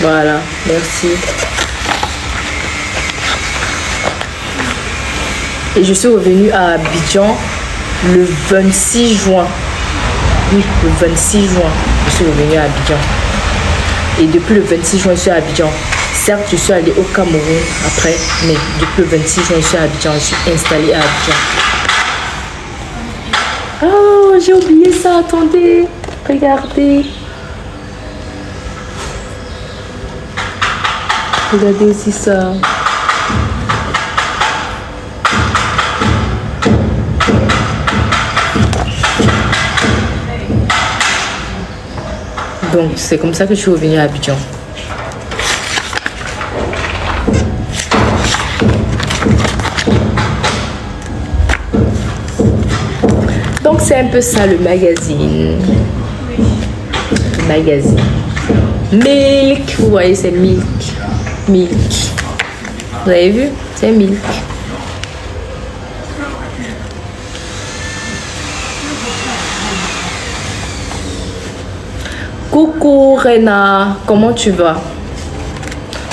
Voilà, merci. Et je suis revenue à Abidjan le 26 juin. Oui, le 26 juin, je suis revenue à Abidjan. Et depuis le 26 juin, je suis à Abidjan. Certes, je suis allée au Cameroun après, mais depuis le 26 juin, je suis à Abidjan. Je suis installée à Abidjan. Oh, j'ai oublié ça, attendez. Regardez. Regardez aussi ça. Donc, c'est comme ça que je suis revenue à Abidjan. Donc, c'est un peu ça le magazine. Le magazine. Milk. Vous voyez, c'est Milk. Milk. Vous avez vu? C'est Milk. Coucou Rena, comment tu vas?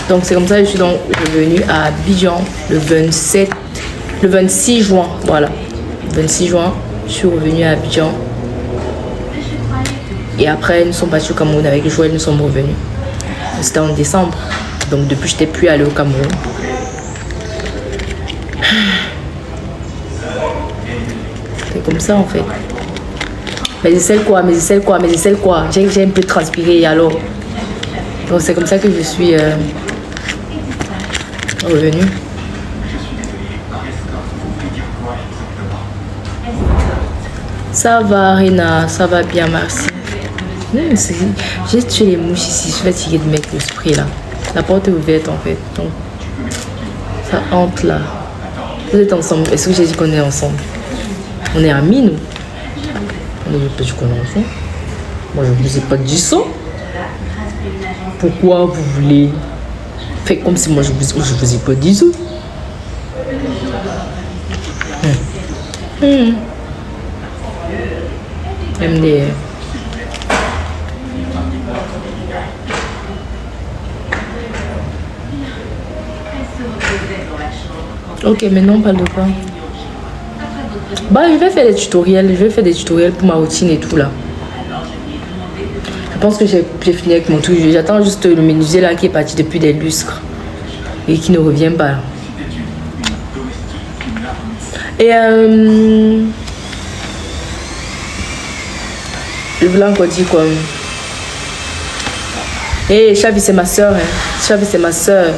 Donc c'est comme ça que je suis donc revenue à Abidjan le 26 juin, voilà. Le 26 juin, je suis revenue à Abidjan. Et après, nous sommes partis au Cameroun avec Joël, nous sommes revenus. C'était en décembre, donc depuis je n'étais plus allée au Cameroun. C'est comme ça en fait. Mais j'essaie quoi, j'ai un peu transpiré alors. Donc c'est comme ça que je suis revenue. Ça va Rina, ça va bien, merci. J'ai tué les mouches ici, je suis fatiguée de mettre le spray là. La porte est ouverte en fait, donc ça hante là. Vous êtes ensemble, est-ce que j'ai dit qu'on est ensemble? On est amis nous. On est petits connaissances. Moi je ne vous ai pas dit ça. Pourquoi vous voulez faire comme si moi je vous ai pas dit ça? MDR. Ok, maintenant on parle de quoi? Bah, je vais faire des tutoriels, pour ma routine et tout là. Je pense que j'ai fini avec mon truc. J'attends juste le menuisier là qui est parti depuis des lustres et qui ne revient pas. Et je voulais encore dire quoi. Hé, Chavi, c'est ma soeur. Hein. Chavi, c'est ma soeur.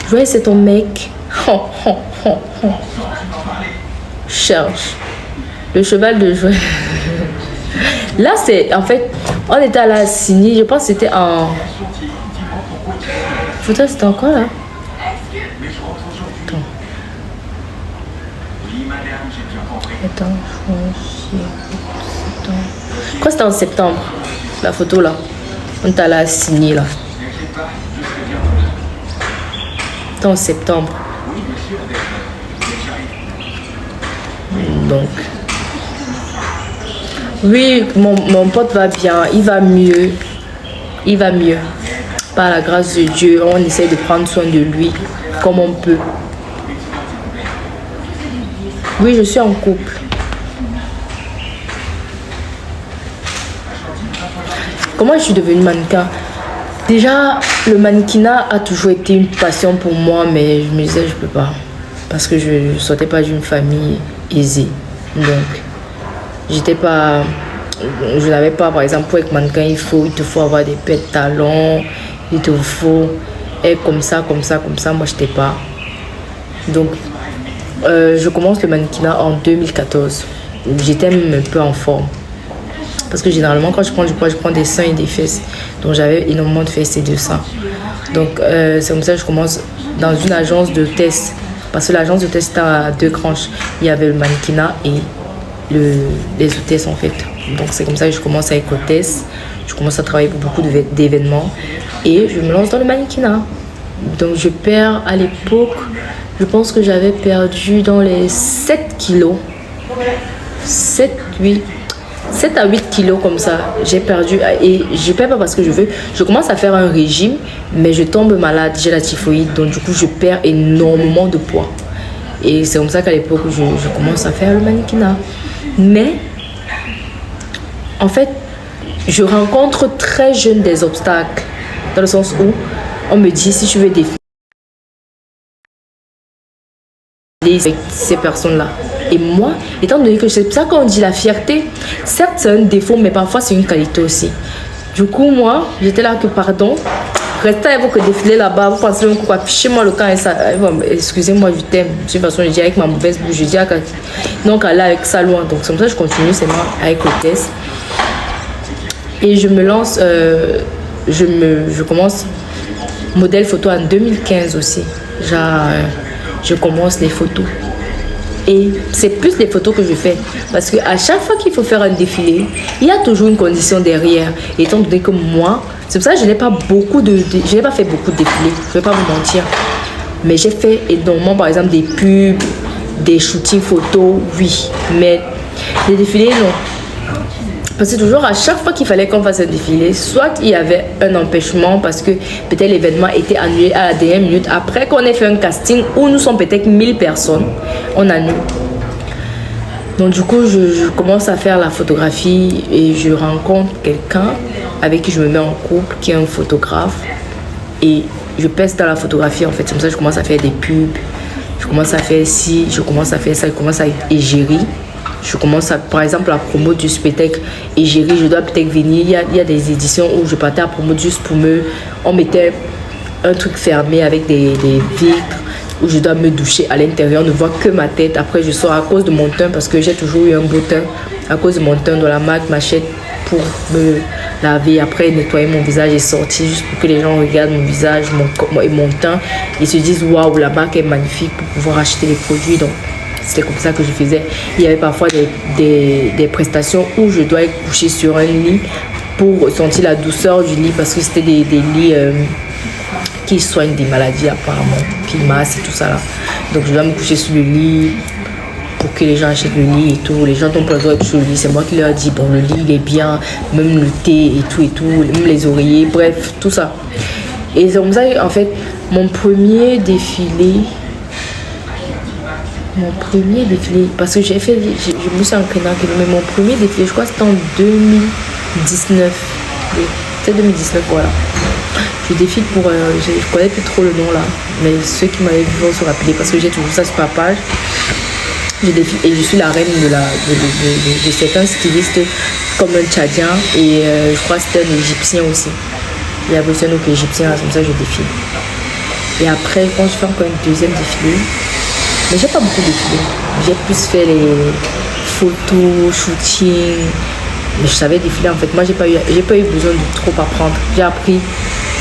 Joël, c'est ton mec. Cherche. Le cheval de Joël. Là, c'est... En fait, on était à la Signy. Je pense que c'était en... Putain, c'était encore là. Attends. Je crois que c'était en septembre. La photo là. On était à la Signy là. C'était en septembre. Donc... Oui, mon pote va bien, il va mieux. Il va mieux. Par la grâce de Dieu, on essaie de prendre soin de lui comme on peut. Oui, je suis en couple. Comment je suis devenue mannequin? Déjà, le mannequinat a toujours été une passion pour moi, mais je me disais, je peux pas. Parce que je ne sortais pas d'une famille aisée. Donc... je n'avais pas, par exemple, pour être mannequin, il te faut avoir des pets de talons, il te faut être comme ça, moi je n'étais pas. Donc, je commence le mannequinat en 2014. J'étais même un peu en forme. Parce que généralement, quand je prends du poids, je prends des seins et des fesses. Donc, j'avais énormément de fesses et de seins. Donc, c'est comme ça que je commence dans une agence de test. Parce que l'agence de test a deux branches. Il y avait le mannequinat et les hôtesses en fait. Donc c'est comme ça que je commence à être hôtesse. Je commence à travailler pour beaucoup d'événements et je me lance dans le mannequinat. Donc je perds à l'époque, je pense que j'avais perdu dans les 7 kilos. 7, 8. 7 à 8 kilos comme ça, j'ai perdu. Et je perds pas parce que je veux. Je commence à faire un régime, mais je tombe malade, j'ai la typhoïde. Donc du coup, je perds énormément de poids. Et c'est comme ça qu'à l'époque, je commence à faire le mannequinat. Mais, en fait, je rencontre très jeune des obstacles. Dans le sens où on me dit, si tu veux défiler avec ces personnes-là. Et moi, étant donné que c'est ça qu'on dit la fierté, certes c'est un défaut, mais parfois c'est une qualité aussi. Du coup, moi, j'étais là que pardon, restez avec vous que défiler là-bas, vous pensez même quoi, fichez-moi le camp et ça. Excusez-moi du thème. De toute façon, je dis avec ma mauvaise bouche, je dis à donc elle est avec ça loin. Donc c'est comme ça que je continue, c'est moi avec le test. Et je me lance, je commence modèle photo en 2015 aussi. Je commence les photos. Et c'est plus des photos que je fais. Parce qu'à chaque fois qu'il faut faire un défilé, il y a toujours une condition derrière. Et étant donné que moi, c'est pour ça que je n'ai pas fait beaucoup de défilés. Je ne vais pas vous mentir. Mais j'ai fait énormément, par exemple, des pubs, des shootings photos, oui. Mais les défilés, non. Parce que toujours à chaque fois qu'il fallait qu'on fasse un défilé, soit il y avait un empêchement parce que peut-être l'événement était annulé à la dernière minute. Après qu'on ait fait un casting où nous sommes peut-être 1000 personnes, on annule. Donc du coup, je commence à faire la photographie et je rencontre quelqu'un avec qui je me mets en couple, qui est un photographe. Et je pèse dans la photographie en fait. Comme ça, je commence à faire des pubs. Je commence à faire ci, je commence à faire ça, je commence à être égérie. Je commence à, par exemple, la promo du spectacle égérie, je dois peut-être venir. Il y a des éditions où je partais à promo juste pour on mettait un truc fermé avec des vitres où je dois me doucher à l'intérieur, on ne voit que ma tête. Après, je sors à cause de mon teint parce que j'ai toujours eu un beau teint. À cause de mon teint, de la marque m'achète pour me laver, après nettoyer mon visage et sortir juste pour que les gens regardent mon visage et mon teint et se disent waouh, la marque est magnifique pour pouvoir acheter les produits. Donc, c'est comme ça que je faisais. Il y avait parfois des prestations où je dois être couchée sur un lit pour ressentir la douceur du lit parce que c'était des lits qui soignent des maladies apparemment, pimas et tout ça là. Donc je dois me coucher sur le lit pour que les gens achètent le lit et tout. Les gens n'ont pas le droit d'être sur le lit. C'est moi qui leur dis bon, le lit il est bien, même le thé et tout, même les oreillers, bref, tout ça. Et c'est comme ça en fait mon premier défilé, parce que j'ai fait, je me suis entraînée, mais mon premier défilé, je crois que c'était en 2019. Oui, c'était 2019, voilà. Je défile pour, je connais plus trop le nom là, mais ceux qui m'avaient vu vont se rappeler parce que j'ai toujours ça sur ma page. Je défile et je suis la reine de certains stylistes comme un Tchadien et je crois que c'était un Égyptien aussi. Il y avait aussi un autre Égyptien, comme ça je défile. Et après, quand je fais encore une deuxième défilé, mais j'ai pas beaucoup défilé. J'ai plus fait les photos, shooting. Mais je savais défiler en fait. Moi, j'ai pas eu besoin de trop apprendre. J'ai appris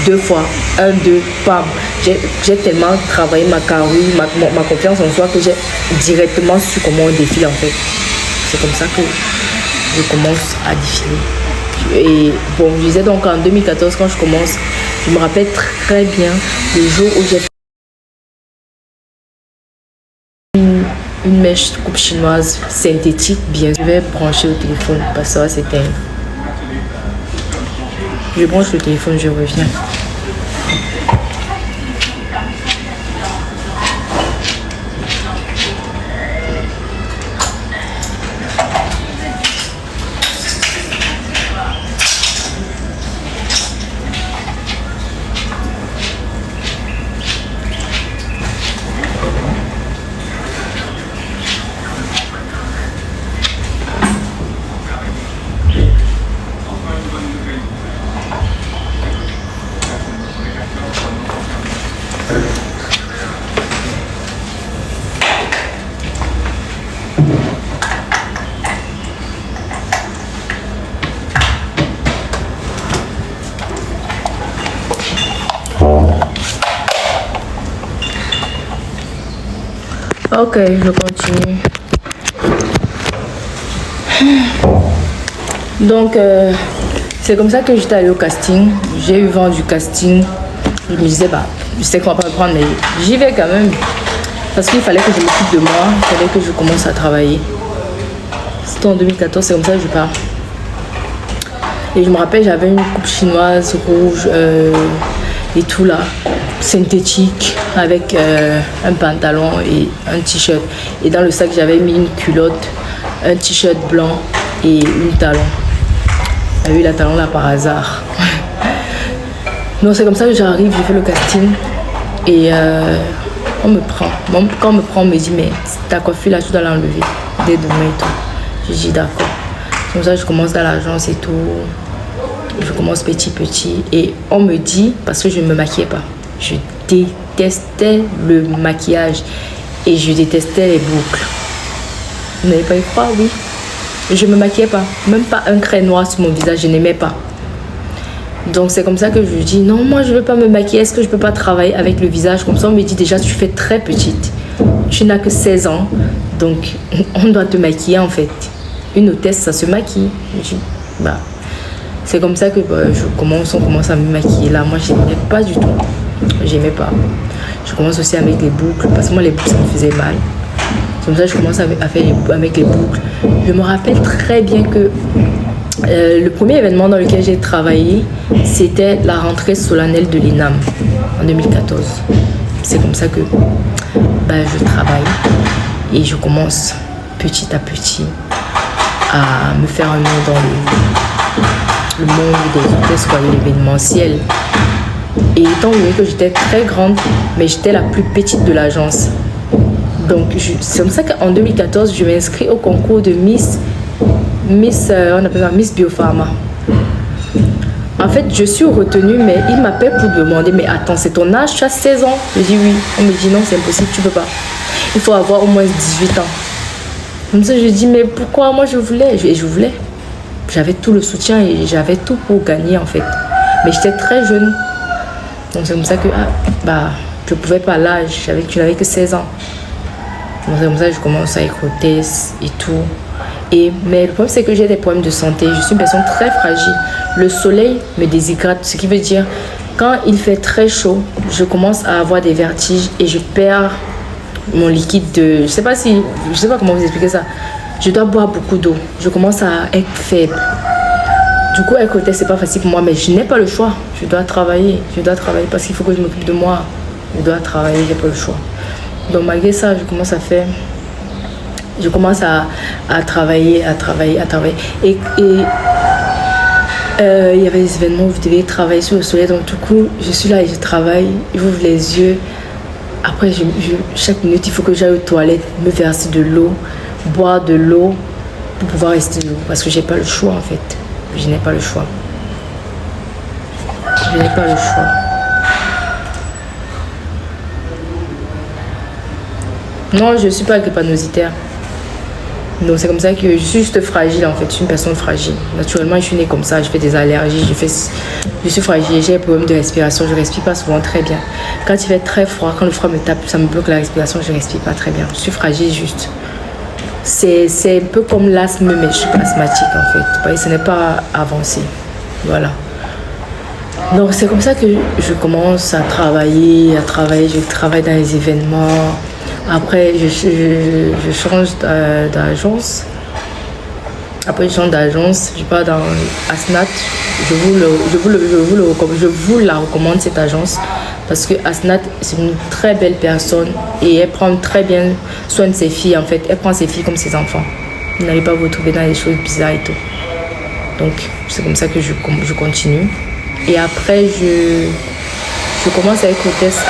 2 fois. 1, 2, pam. J'ai tellement travaillé ma carrure, ma confiance en soi que j'ai directement su comment on défile en fait. C'est comme ça que je commence à défiler. Et bon, je disais donc en 2014 quand je commence, je me rappelle très bien le jour où j'ai fait une mèche coupe chinoise synthétique, bien. Je vais brancher le téléphone parce que ça va s'éteindre. Je branche le téléphone, je reviens. Ok, je continue. Donc, c'est comme ça que j'étais allée au casting. J'ai eu vent du casting. Je me disais, bah, je sais qu'on va pas me prendre, mais j'y vais quand même. Parce qu'il fallait que je m'occupe de moi. Il fallait que je commence à travailler. C'était en 2014, c'est comme ça que je pars. Et je me rappelle, j'avais une coupe chinoise rouge et tout là, synthétique, avec un pantalon et un t-shirt. Et dans le sac, j'avais mis une culotte, un t-shirt blanc et une talon. J'ai eu la talon là par hasard. Donc c'est comme ça que j'arrive, je fais le casting et on me prend. Bon, quand on me prend, on me dit mais ta coiffure là, tu dois l'enlever dès demain et tout. Je dis d'accord. Comme ça, je commence dans l'agence et tout. Je commence petit et on me dit, parce que je ne me maquillais pas, je détestais le maquillage et je détestais les boucles. Vous n'allez pas y croire, oui. Je ne me maquillais pas, même pas un crayon noir sur mon visage, je n'aimais pas. Donc c'est comme ça que je dis non, moi je ne veux pas me maquiller, est-ce que je ne peux pas travailler avec le visage comme ça? On me dit déjà tu fais très petite, tu n'as que 16 ans, donc on doit te maquiller en fait. Une hôtesse ça se maquille. Je dis, bah, c'est comme ça que on commence à me maquiller là. Moi j'aimais pas du tout, j'aimais pas. Je commence aussi avec les boucles, parce que moi les boucles ça me faisait mal. C'est comme ça que je commence à faire avec les boucles. Je me rappelle très bien que le premier événement dans lequel j'ai travaillé, c'était la rentrée solennelle de l'ENAM en 2014. C'est comme ça que je travaille et je commence petit à petit à me faire un nom dans le monde des hôtesses, quoi, de l'événementiel. Et étant donné que j'étais très grande, mais j'étais la plus petite de l'agence. Donc c'est comme ça qu'en 2014, je m'inscris au concours de Miss Biopharma. En fait, je suis retenue, mais il m'appelle pour demander, mais attends, c'est ton âge, tu as 16 ans? Je dis oui. On me dit non, c'est impossible, tu peux pas. Il faut avoir au moins 18 ans. Comme ça, je dis, mais pourquoi moi je voulais? Et je voulais. J'avais tout le soutien et j'avais tout pour gagner en fait. Mais j'étais très jeune. Donc c'est comme ça que je pouvais pas l'âge, je n'avais que 16 ans. Donc c'est comme ça que je commence à être hôtesse et tout. Mais le problème, c'est que j'ai des problèmes de santé. Je suis une personne très fragile. Le soleil me déshydrate, ce qui veut dire quand il fait très chaud, je commence à avoir des vertiges et je perds mon liquide de... Je sais pas comment vous expliquer ça. Je dois boire beaucoup d'eau. Je commence à être faible. Du coup, être hôtesse, c'est pas facile pour moi, mais je n'ai pas le choix. Je dois travailler parce qu'il faut que je m'occupe de moi. Je dois travailler, j'ai pas le choix. Donc malgré ça, je commence à travailler. Et il y avait des événements où vous devez travailler sur le soleil. Donc du coup, je suis là et je travaille. J'ouvre les yeux. Après, chaque minute, il faut que j'aille aux toilettes, me verser de l'eau, boire de l'eau pour pouvoir rester debout. Parce que j'ai pas le choix en fait. Je n'ai pas le choix. Non, je ne suis pas drépanocytaire. Donc c'est comme ça que je suis juste fragile en fait. Je suis une personne fragile. Naturellement, je suis née comme ça. Je fais des allergies. Je suis fragile. J'ai des problèmes de respiration. Je ne respire pas souvent très bien. Quand il fait très froid, quand le froid me tape, ça me bloque la respiration. Je ne respire pas très bien. Je suis fragile juste. C'est un peu comme l'asthme, mais je suis pas asthmatique en fait. Ce n'est pas avancé. Voilà. Donc c'est comme ça que je commence à travailler. Je travaille dans les événements. Après, je change d'agence. Après, je change d'agence. Je pars dans Asnat. Je vous la recommande, cette agence. Parce que Asnat, c'est une très belle personne. Et elle prend très bien soin de ses filles, en fait. Elle prend ses filles comme ses enfants. Vous n'allez pas vous retrouver dans des choses bizarres et tout. Donc, c'est comme ça que je continue. Et après, je commence à être hôtesse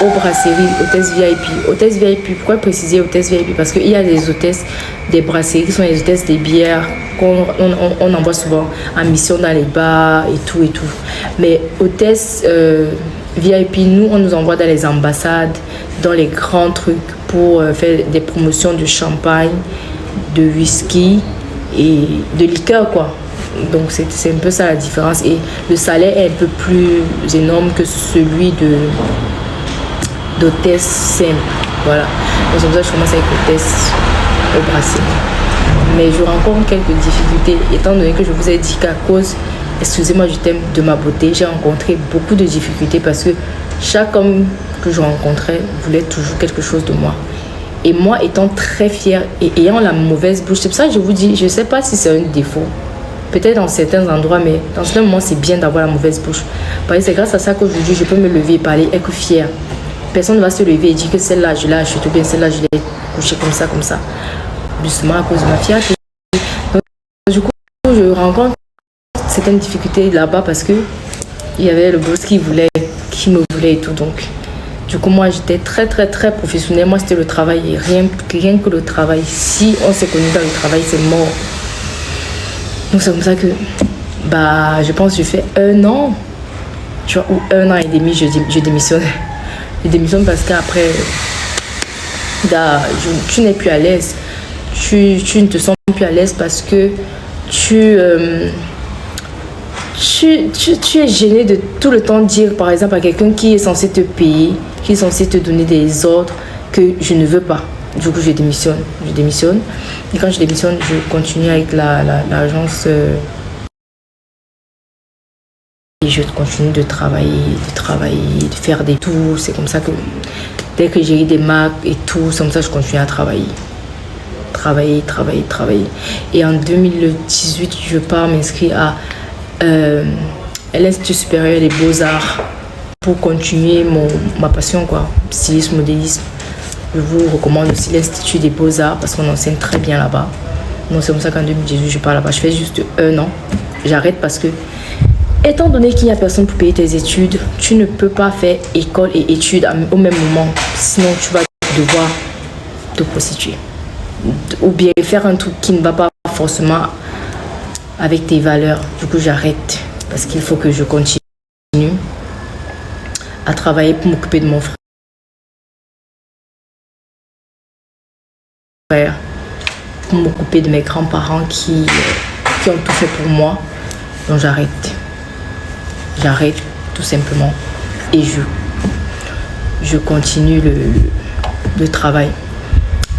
aux brasseries, hôtesse VIP. Hôtesse VIP, pourquoi préciser hôtesse VIP? Parce qu'il y a des hôtesses des brasseries qui sont les hôtesses des bières qu'on envoie souvent en mission dans les bars et tout. Mais hôtesse VIP, nous, on nous envoie dans les ambassades, dans les grands trucs pour faire des promotions de champagne, de whisky et de liqueur, quoi. Donc c'est un peu ça la différence et le salaire est un peu plus énorme que celui d'hôtesse simple. Voilà. Donc c'est pour ça que je commence avec hôtesse au brasserie. Mais je rencontre quelques difficultés étant donné que je vous ai dit qu'à cause, excusez-moi du thème de ma beauté, j'ai rencontré beaucoup de difficultés parce que chaque homme que je rencontrais voulait toujours quelque chose de moi. Et moi étant très fière et ayant la mauvaise bouche, c'est pour ça que je vous dis, je ne sais pas si c'est un défaut. Peut-être dans certains endroits, mais dans certains moments, c'est bien d'avoir la mauvaise bouche. Parce que c'est grâce à ça qu'aujourd'hui, je peux me lever et parler, être fière. Personne ne va se lever et dire que celle-là, je l'ai achetée, ou bien celle-là, je l'ai couchée comme ça, comme ça. Justement à cause de ma fierté. Donc, du coup, je rencontre certaines difficultés là-bas parce que il y avait le boss qui me voulait et tout. Donc, du coup, moi, j'étais très, très, très professionnelle. Moi, c'était le travail et rien que le travail. Si on s'est connu dans le travail, c'est mort. Donc, c'est comme ça que, je pense que j'ai fait 1 an, tu vois, ou 1 an et demi, je démissionne. Je démissionne parce qu'après, tu n'es plus à l'aise. Tu ne te sens plus à l'aise parce que tu es gêné de tout le temps dire, par exemple, à quelqu'un qui est censé te payer, qui est censé te donner des ordres, que je ne veux pas. Du coup, je démissionne. Et quand je démissionne, je continue avec l'agence. Et je continue de travailler, de faire des tours. C'est comme ça que, dès que j'ai eu des marques et tout, c'est comme ça que je continue à travailler. Travailler. Et en 2018, je pars m'inscrire à l'Institut supérieur des beaux-arts pour continuer ma passion, quoi, stylisme, modélisme. Je vous recommande aussi l'Institut des beaux-arts parce qu'on enseigne très bien là-bas. Donc c'est comme ça qu'en 2018, je pars là-bas. Je fais juste 1 an. J'arrête parce que, étant donné qu'il n'y a personne pour payer tes études, tu ne peux pas faire école et études au même moment. Sinon, tu vas devoir te prostituer. Ou bien faire un truc qui ne va pas forcément avec tes valeurs. Du coup, j'arrête parce qu'il faut que je continue à travailler pour m'occuper de mon frère, pour m'occuper de mes grands-parents qui ont tout fait pour moi. Donc, j'arrête tout simplement et je continue le travail.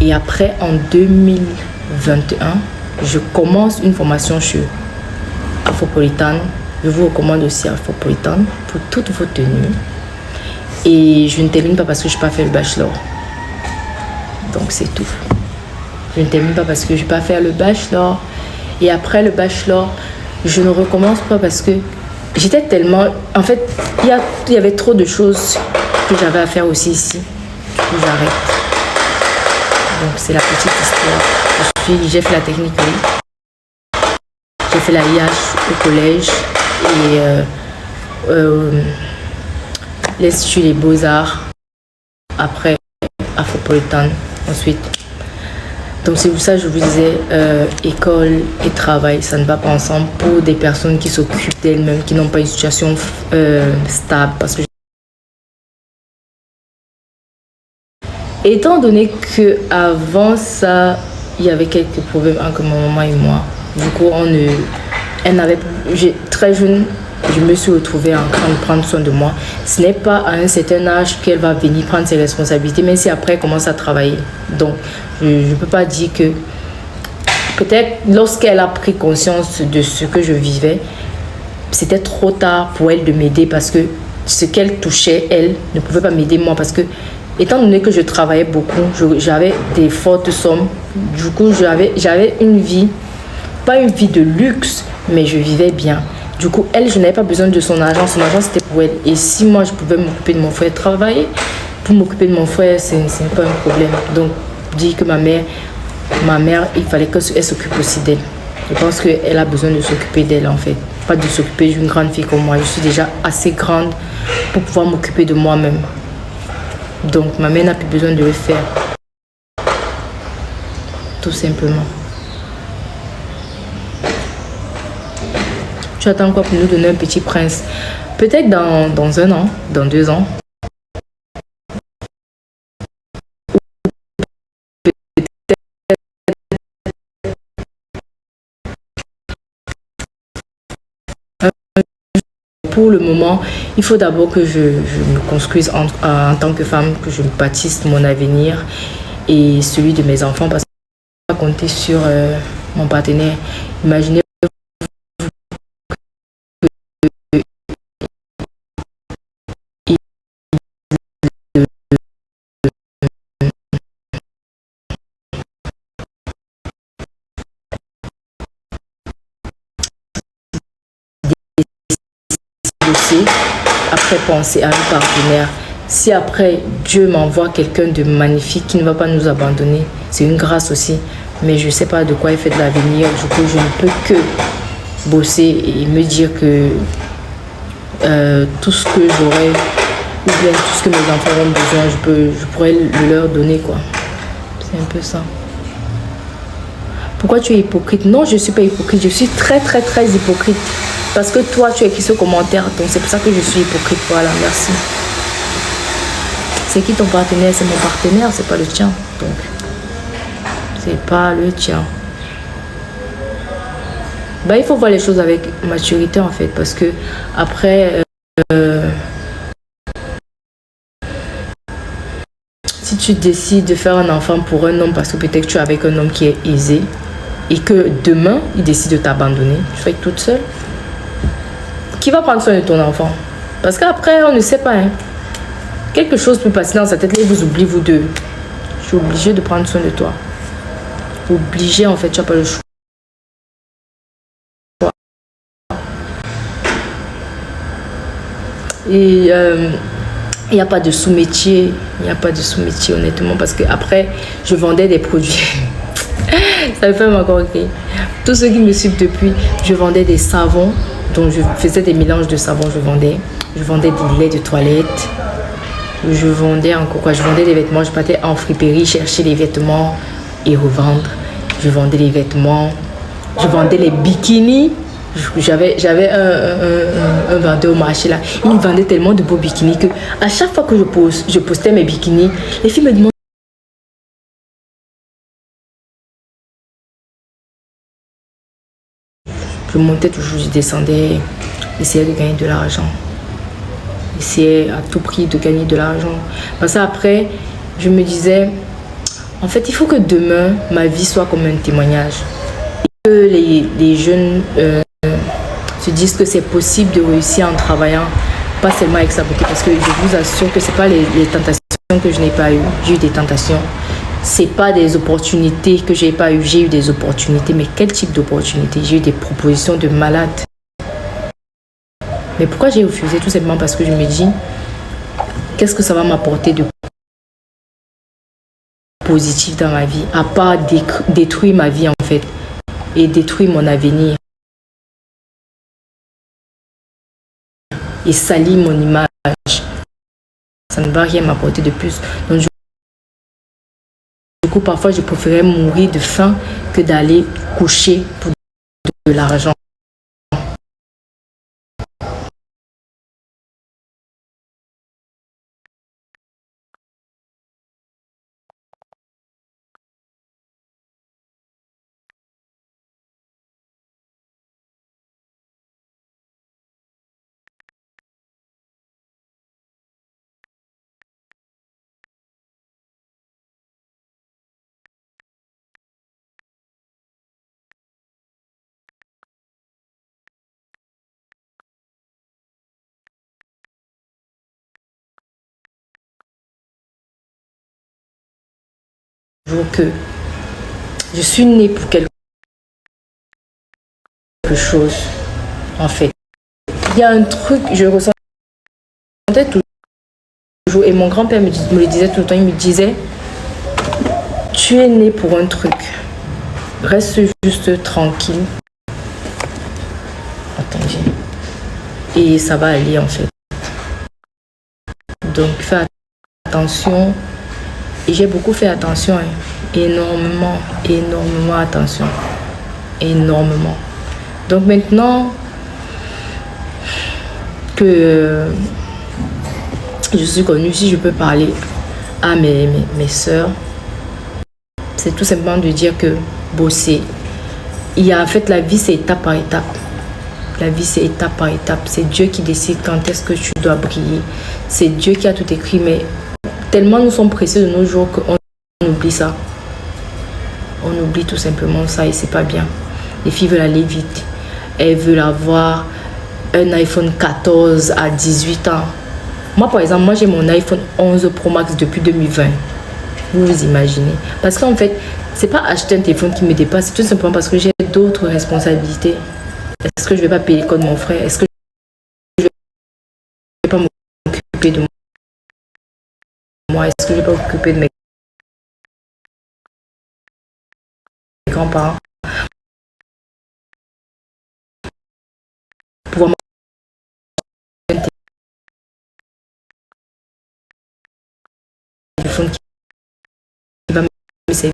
Et après, en 2021, je commence une formation chez Afropolitan. Je vous recommande aussi Afropolitan pour toutes vos tenues. Et je ne termine pas parce que je n'ai pas fait le bachelor. Donc c'est tout. Je ne termine pas parce que je n'ai pas fait le bachelor. Et après le bachelor, je ne recommence pas parce que j'étais tellement... En fait, il y avait trop de choses que j'avais à faire aussi ici. Du coup, j'arrête. Donc c'est la petite histoire. J'ai fait la technique, oui. J'ai fait la IH au collège et l'Institut des Beaux-Arts. Après, Afropolitan ensuite. Donc c'est pour ça que je vous disais, école et travail, ça ne va pas ensemble pour des personnes qui s'occupent d'elles-mêmes, qui n'ont pas une situation stable. Parce que étant donné que avant ça, il y avait quelques problèmes entre mon maman et moi. Du coup, très jeune, je me suis retrouvée en train de prendre soin de moi. Ce n'est pas à un certain âge qu'elle va venir prendre ses responsabilités, mais c'est après elle commence à travailler. Donc, je ne peux pas dire que... Peut-être lorsqu'elle a pris conscience de ce que je vivais, c'était trop tard pour elle de m'aider parce que ce qu'elle touchait, elle ne pouvait pas m'aider moi parce que, étant donné que je travaillais beaucoup, j'avais des fortes sommes. Du coup, j'avais une vie, pas une vie de luxe, mais je vivais bien. Du coup, elle, je n'avais pas besoin de son argent. Son argent, c'était pour elle. Et si moi, je pouvais m'occuper de mon frère, travailler pour m'occuper de mon frère, c'est pas un problème. Donc, dire que ma mère, il fallait qu'elle s'occupe aussi d'elle. Je pense qu'elle a besoin de s'occuper d'elle, en fait. Pas de s'occuper d'une grande fille comme moi. Je suis déjà assez grande pour pouvoir m'occuper de moi-même. Donc, ma mère n'a plus besoin de le faire. Tout simplement. Tu attends quoi pour nous donner un petit prince? Peut-être dans 1 an, dans 2 ans. Pour le moment, il faut d'abord que je me construise en tant que femme, que je bâtisse mon avenir et celui de mes enfants parce que je ne peux pas compter sur mon partenaire. Imaginez bosser, après penser à un partenaire. Si après Dieu m'envoie quelqu'un de magnifique qui ne va pas nous abandonner, c'est une grâce aussi. Mais je ne sais pas de quoi il fait de l'avenir. Du coup, je ne peux que bosser et me dire que tout ce que j'aurai, ou bien tout ce que mes enfants auront besoin, je pourrais le leur donner, quoi. C'est un peu ça. Pourquoi tu es hypocrite? Non, je ne suis pas hypocrite. Je suis très, très, très hypocrite. Parce que toi, tu as écrit ce commentaire. Donc, c'est pour ça que je suis hypocrite. Voilà, merci. C'est qui ton partenaire? C'est mon partenaire, c'est pas le tien. Donc, c'est pas le tien. Bah, il faut voir les choses avec maturité, en fait. Parce que, après... si tu décides de faire un enfant pour un homme parce que peut-être tu es avec un homme qui est aisé et que demain, il décide de t'abandonner, tu vas être toute seule. Qui va prendre soin de ton enfant? Parce qu'après, on ne sait pas. Hein. Quelque chose peut passer dans sa tête et vous oubliez vous deux. Je suis obligée de prendre soin de toi. Obligée, en fait, tu n'as pas le choix. Et il n'y a pas de sous-métier. Il n'y a pas de sous-métier, honnêtement, parce que après, je vendais des produits. Ça me fait encore rire. Tous ceux qui me suivent depuis, je vendais des savons. Donc, je faisais des mélanges de savons, je vendais des laits de toilette. Je vendais encore quoi? Je vendais des vêtements. Je partais en friperie chercher les vêtements et revendre. Je vendais les vêtements. Je vendais les bikinis. J'avais un vendeur au marché là. Il me vendait tellement de beaux bikinis que à chaque fois que je postais mes bikinis, les filles me demandent. Je montais toujours, je descendais, j'essayais de gagner de l'argent. J'essayais à tout prix de gagner de l'argent. Parce qu'après, je me disais, en fait, il faut que demain, ma vie soit comme un témoignage. Et que les jeunes se disent que c'est possible de réussir en travaillant, pas seulement avec sa beauté. Parce que je vous assure que ce n'est pas les tentations que je n'ai pas eues. J'ai eu des tentations. C'est pas des opportunités que j'ai pas eues. J'ai eu des opportunités. Mais quel type d'opportunités? J'ai eu des propositions de malades. Mais pourquoi j'ai refusé? Tout simplement parce que je me dis, qu'est-ce que ça va m'apporter de positif dans ma vie, à part détruire ma vie en fait, et détruire mon avenir, et salir mon image. Ça ne va rien m'apporter de plus. Donc, du coup, parfois, je préférais mourir de faim que d'aller coucher pour de l'argent. Que je suis née pour quelque chose, en fait. Il y a un truc, je ressentais toujours, et mon grand-père me le disait tout le temps, il me disait, tu es né pour un truc, reste juste tranquille. Attendez. Et ça va aller, en fait. Donc, fais attention. Et j'ai beaucoup fait attention, hein. Énormément attention. Énormément. Donc maintenant que je suis connue, si je peux parler à mes soeurs, c'est tout simplement de dire que bosser. Il y a en fait la vie, c'est étape par étape. La vie, c'est étape par étape. C'est Dieu qui décide quand est-ce que tu dois briller. C'est Dieu qui a tout écrit, mais tellement nous sommes pressés de nos jours qu'on oublie ça. On oublie tout simplement ça et c'est pas bien. Les filles veulent aller vite. Elles veulent avoir un iPhone 14 à 18 ans. Moi, par exemple, j'ai mon iPhone 11 Pro Max depuis 2020. Vous vous imaginez? Parce qu'en fait, c'est pas acheter un téléphone qui me dépasse. C'est tout simplement parce que j'ai d'autres responsabilités. Est-ce que je vais pas payer l'école de mon frère? Est-ce que je vais m'occuper de moi? Est-ce que je peux m'occuper de mes grands-parents? Pouvoir m'acheter un téléphone qui va me servir.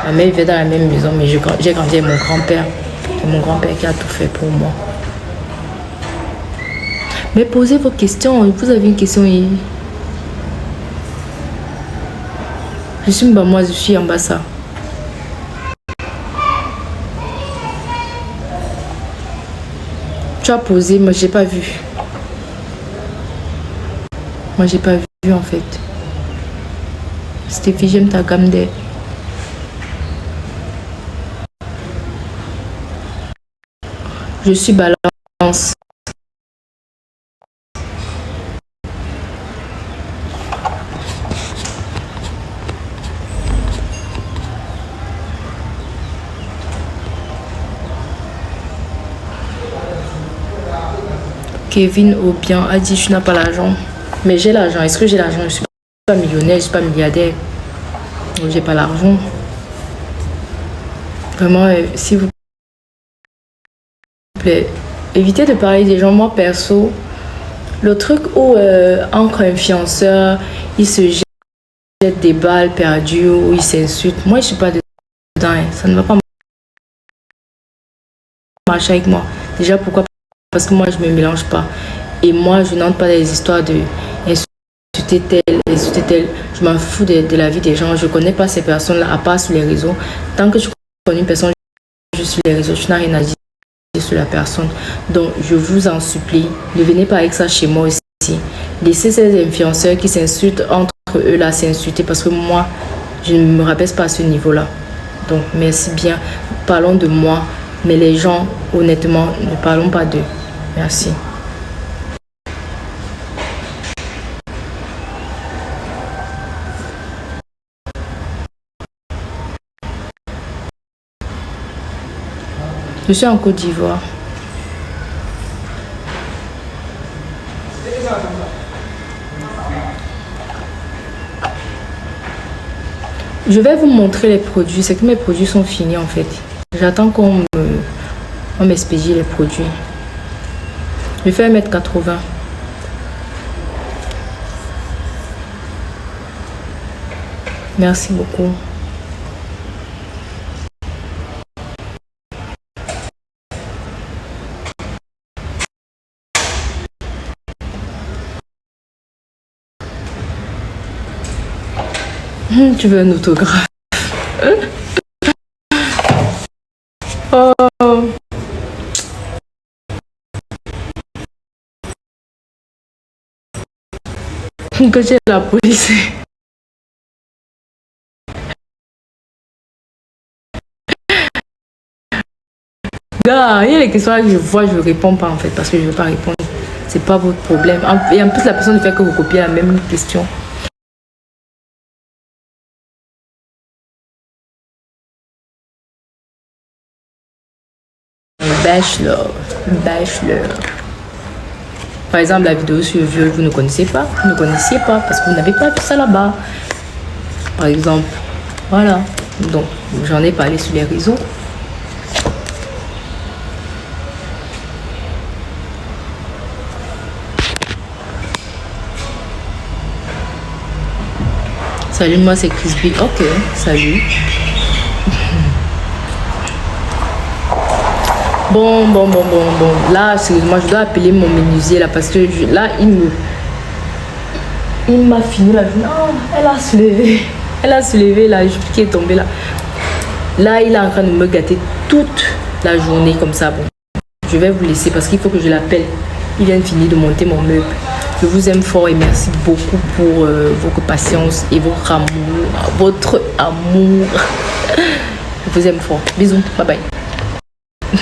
Ma mère vivait dans la même maison, mais j'ai grandi avec mon grand-père. C'est mon grand-père qui a tout fait pour moi. Mais posez vos questions. Vous avez une question? Je suis moi, je suis ambassade. Tu as posé, moi j'ai pas vu. Moi j'ai pas vu en fait. Stéphie, j'aime ta gamme d'air. Je suis balance. Kevin Obian a dit tu n'as pas l'argent. Mais j'ai l'argent. Est-ce que j'ai l'argent? Je suis pas millionnaire, je suis pas milliardaire. Donc j'ai pas l'argent. Vraiment, s'il vous plaît, évitez de parler des gens. Moi perso, le truc où entre influenceurs, ils se jettent des balles perdues ou ils s'insultent. Moi je suis pas dedans. Ça ne va pas marcher avec moi. Déjà pourquoi? Parce que moi je me mélange pas. Et moi je n'entre pas dans les histoires de insulter tel. Je m'en fous de la vie des gens. Je connais pas ces personnes là à part sur les réseaux. Tant que je connais une personne juste sur les réseaux, je n'ai rien à dire sur la personne. Donc je vous en supplie, ne venez pas avec ça chez moi aussi. Laissez ces influenceurs qui s'insultent entre eux là s'insulter, parce que moi je ne me rabaisse pas à ce niveau là. Donc merci bien, parlons de moi, mais les gens honnêtement ne parlons pas d'eux. Merci. Je suis en Côte d'Ivoire. Je vais vous montrer les produits. C'est que mes produits sont finis en fait. J'attends qu'on m'expédie les produits. Je fais 1m80. Merci beaucoup. Tu veux un autographe? Oh. Que j'ai la police. Gars, il y a les questions que je vois, je ne réponds pas en fait, parce que je ne veux pas répondre. C'est pas votre problème. Et en plus, la personne ne fait que vous copier la même question. Bachelor. Par exemple, la vidéo sur le viol, vous ne connaissez pas. Vous ne connaissiez pas parce que vous n'avez pas vu ça là-bas. Par exemple, voilà. Donc, j'en ai parlé sur les réseaux. Salut, moi c'est Chris B. Ok, salut. Bon. Là, sérieusement, je dois appeler mon menuisier là parce que là, il m'a fini la journée. Oh, elle a soulevé la jupe qui est tombée là. Là, il est en train de me gâter toute la journée comme ça. Bon, je vais vous laisser parce qu'il faut que je l'appelle. Il vient de finir de monter mon meuble. Je vous aime fort et merci beaucoup pour votre patience et votre amour. Votre amour. Je vous aime fort. Bisous. Bye bye.